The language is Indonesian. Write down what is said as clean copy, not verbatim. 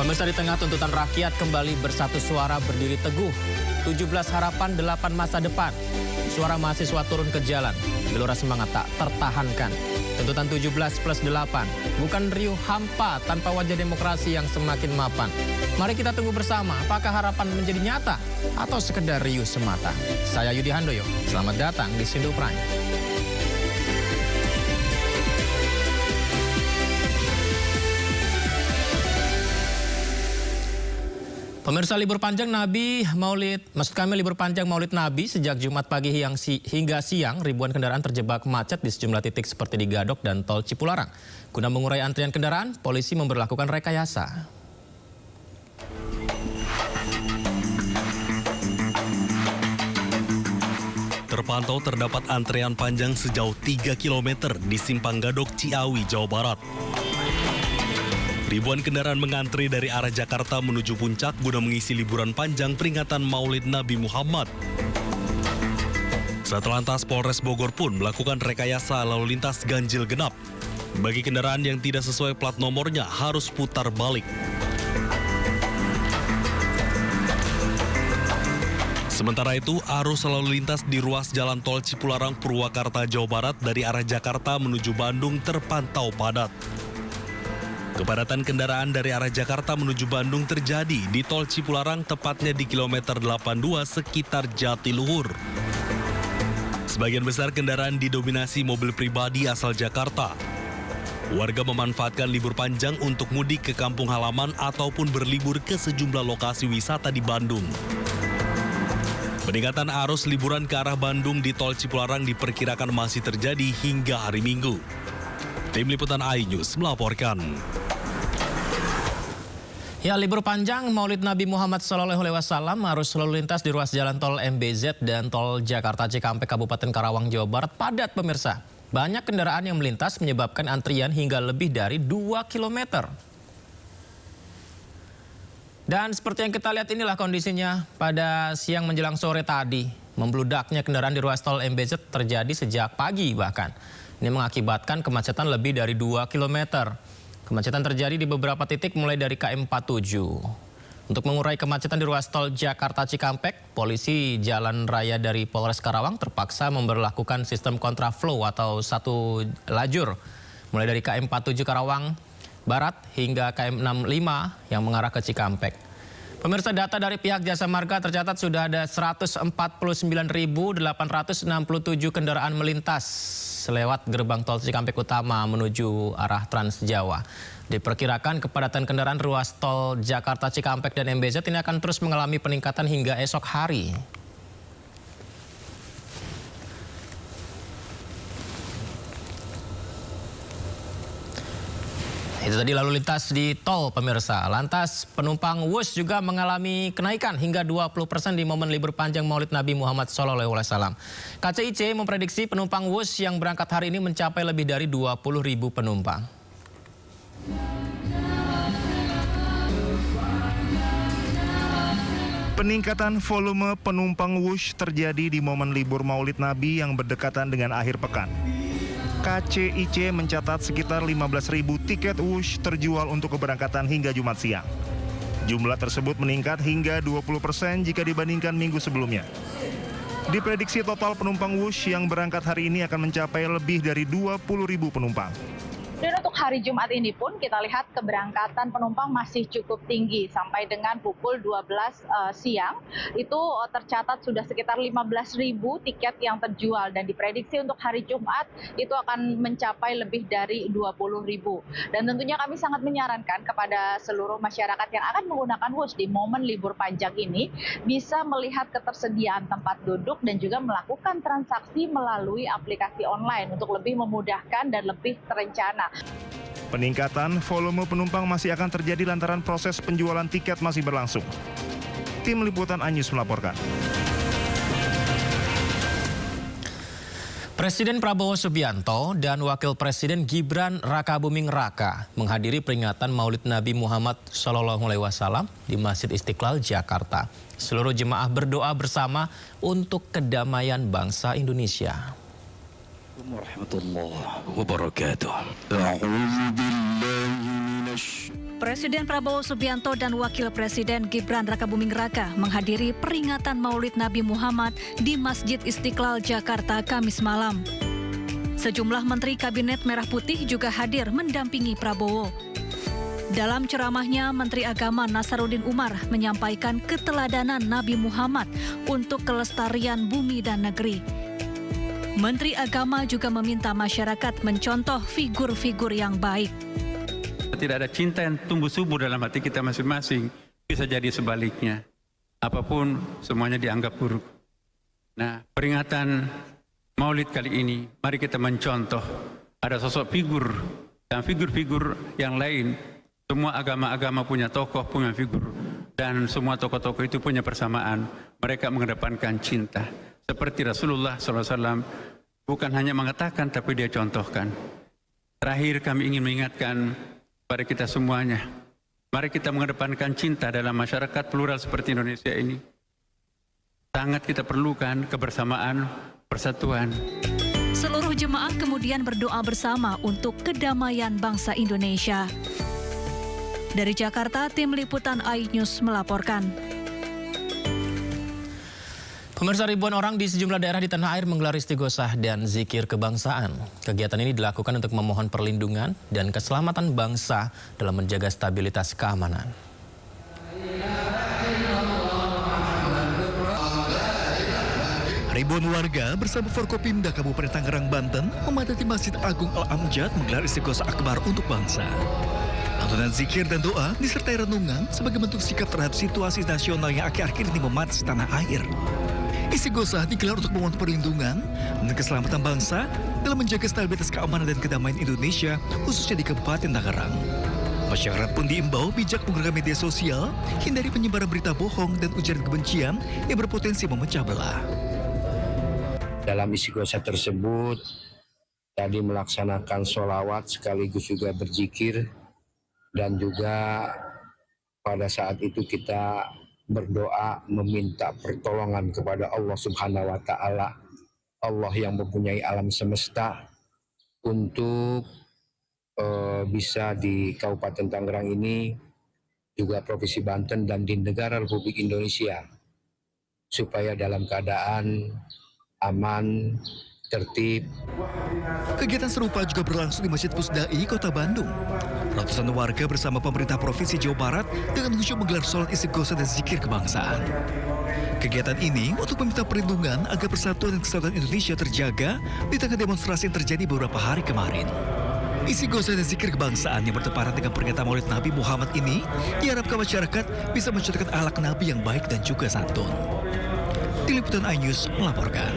Pemirsa, di tengah tuntutan rakyat kembali bersatu suara berdiri teguh. 17 harapan, 8 masa depan. Suara mahasiswa turun ke jalan. Gelora semangat tak tertahankan. Tuntutan 17+8. Bukan riuh hampa tanpa wajah demokrasi yang semakin mapan. Mari kita tunggu bersama apakah harapan menjadi nyata atau sekedar riuh semata. Saya Yudi Handoyo. Selamat datang di Sindo Prime. Pemirsa, libur panjang libur panjang Maulid Nabi sejak Jumat pagi hingga siang, ribuan kendaraan terjebak macet di sejumlah titik seperti di Gadok dan Tol Cipularang. Guna mengurai antrian kendaraan, polisi memberlakukan rekayasa. Terpantau terdapat antrean panjang sejauh 3 km di Simpang Gadok, Ciawi, Jawa Barat. Ribuan kendaraan mengantri dari arah Jakarta menuju Puncak guna mengisi liburan panjang peringatan Maulid Nabi Muhammad. Satlantas Polres Bogor pun melakukan rekayasa lalu lintas ganjil genap. Bagi kendaraan yang tidak sesuai plat nomornya harus putar balik. Sementara itu, arus lalu lintas di ruas jalan tol Cipularang, Purwakarta, Jawa Barat dari arah Jakarta menuju Bandung terpantau padat. Kepadatan kendaraan dari arah Jakarta menuju Bandung terjadi di tol Cipularang, tepatnya di kilometer 82 sekitar Jatiluhur. Sebagian besar kendaraan didominasi mobil pribadi asal Jakarta. Warga memanfaatkan libur panjang untuk mudik ke kampung halaman ataupun berlibur ke sejumlah lokasi wisata di Bandung. Peningkatan arus liburan ke arah Bandung di tol Cipularang diperkirakan masih terjadi hingga hari Minggu. Tim Liputan iNews melaporkan. Ya, libur panjang Maulid Nabi Muhammad SAW, arus lalu lintas di ruas jalan tol MBZ dan tol Jakarta Cikampek Kabupaten Karawang, Jawa Barat padat, pemirsa. Banyak kendaraan yang melintas menyebabkan antrian hingga lebih dari 2 km. Dan seperti yang kita lihat inilah kondisinya pada siang menjelang sore tadi. Membludaknya kendaraan di ruas tol MBZ terjadi sejak pagi bahkan. Ini mengakibatkan kemacetan lebih dari 2 km. Kemacetan terjadi di beberapa titik mulai dari KM 47. Untuk mengurai kemacetan di ruas tol Jakarta Cikampek, polisi jalan raya dari Polres Karawang terpaksa memberlakukan sistem kontraflow atau satu lajur. Mulai dari KM 47 Karawang Barat hingga KM 65 yang mengarah ke Cikampek. Pemirsa, data dari pihak Jasa Marga tercatat sudah ada 149.867 kendaraan melintas lewat gerbang tol Cikampek Utama menuju arah Trans Jawa. Diperkirakan kepadatan kendaraan ruas tol Jakarta Cikampek dan MBZ ini akan terus mengalami peningkatan hingga esok hari. Itu tadi lalu lintas di tol, pemirsa. Lantas penumpang WUS juga mengalami kenaikan hingga 20% di momen libur panjang Maulid Nabi Muhammad SAW. KCIC memprediksi penumpang WUS yang berangkat hari ini mencapai lebih dari 20.000 penumpang. Peningkatan volume penumpang WUS terjadi di momen libur Maulid Nabi yang berdekatan dengan akhir pekan. KCIC mencatat sekitar 15.000 tiket WUS terjual untuk keberangkatan hingga Jumat siang. Jumlah tersebut meningkat hingga 20% jika dibandingkan minggu sebelumnya. Diprediksi total penumpang WUS yang berangkat hari ini akan mencapai lebih dari 20.000 penumpang. Dan untuk hari Jumat ini pun kita lihat keberangkatan penumpang masih cukup tinggi. Sampai dengan pukul 12 siang itu tercatat sudah sekitar 15.000 tiket yang terjual. Dan diprediksi untuk hari Jumat itu akan mencapai lebih dari 20.000. Dan tentunya kami sangat menyarankan kepada seluruh masyarakat yang akan menggunakan WUS di momen libur panjang ini bisa melihat ketersediaan tempat duduk dan juga melakukan transaksi melalui aplikasi online untuk lebih memudahkan dan lebih terencana. Peningkatan volume penumpang masih akan terjadi lantaran proses penjualan tiket masih berlangsung. Tim Liputan iNews melaporkan. Presiden Prabowo Subianto dan Wakil Presiden Gibran Rakabuming Raka menghadiri peringatan Maulid Nabi Muhammad SAW di Masjid Istiqlal, Jakarta. Seluruh jemaah berdoa bersama untuk kedamaian bangsa Indonesia. Warahmatullahi wabarakatuh. Presiden Prabowo Subianto dan Wakil Presiden Gibran Rakabuming Raka menghadiri peringatan Maulid Nabi Muhammad di Masjid Istiqlal, Jakarta, Kamis malam. Sejumlah Menteri Kabinet Merah Putih juga hadir mendampingi Prabowo. Dalam ceramahnya, Menteri Agama Nasaruddin Umar menyampaikan keteladanan Nabi Muhammad untuk kelestarian bumi dan negeri. Menteri Agama juga meminta masyarakat mencontoh figur-figur yang baik. Tidak ada cinta yang tumbuh subur dalam hati kita masing-masing, bisa jadi sebaliknya. Apapun semuanya dianggap buruk. Nah, peringatan Maulid kali ini, mari kita mencontoh. Ada sosok figur dan figur-figur yang lain. Semua agama-agama punya tokoh, punya figur. Dan semua tokoh-tokoh itu punya persamaan. Mereka mengedepankan cinta. Seperti Rasulullah SAW bukan hanya mengatakan, tapi dia contohkan. Terakhir kami ingin mengingatkan pada kita semuanya, mari kita mengedepankan cinta dalam masyarakat plural seperti Indonesia ini. Sangat kita perlukan kebersamaan, persatuan. Seluruh jemaah kemudian berdoa bersama untuk kedamaian bangsa Indonesia. Dari Jakarta, tim liputan iNews melaporkan. Pemirsa, ribuan orang di sejumlah daerah di tanah air menggelar istighosah dan zikir kebangsaan. Kegiatan ini dilakukan untuk memohon perlindungan dan keselamatan bangsa dalam menjaga stabilitas keamanan. Ribuan warga bersama Forkopimda Kabupaten Tangerang, Banten memadati Masjid Agung Al-Amjad menggelar istighosah akbar untuk bangsa. Lantunan zikir dan doa disertai renungan sebagai bentuk sikap terhadap situasi nasional yang akhir-akhir ini memanas di tanah air. Istighosah digelar untuk memohon perlindungan dan keselamatan bangsa dalam menjaga stabilitas keamanan dan kedamaian Indonesia, khususnya di Kabupaten Tangerang. Masyarakat pun diimbau bijak menggunakan media sosial, hindari penyebaran berita bohong dan ujaran kebencian yang berpotensi memecah belah. Dalam istighosah tersebut, tadi melaksanakan sholawat sekaligus juga berzikir, dan juga pada saat itu kita berdoa meminta pertolongan kepada Allah Subhanahu wa Ta'ala, Allah yang mempunyai alam semesta, untuk bisa di Kabupaten Tangerang ini, juga Provinsi Banten dan di negara Republik Indonesia, supaya dalam keadaan aman, tertib. Kegiatan serupa juga berlangsung di Masjid Pusdai, Kota Bandung. Ratusan warga bersama pemerintah Provinsi Jawa Barat dengan khusyuk menggelar sholat istighosah dan zikir kebangsaan. Kegiatan ini untuk meminta perlindungan agar persatuan dan kesatuan Indonesia terjaga di tengah demonstrasi yang terjadi beberapa hari kemarin. Istighosah dan zikir kebangsaan yang bertepatan dengan peringatan Maulid Nabi Muhammad ini diharapkan masyarakat bisa mencontohkan akhlak Nabi yang baik dan juga santun. Tim Liputan iNews melaporkan.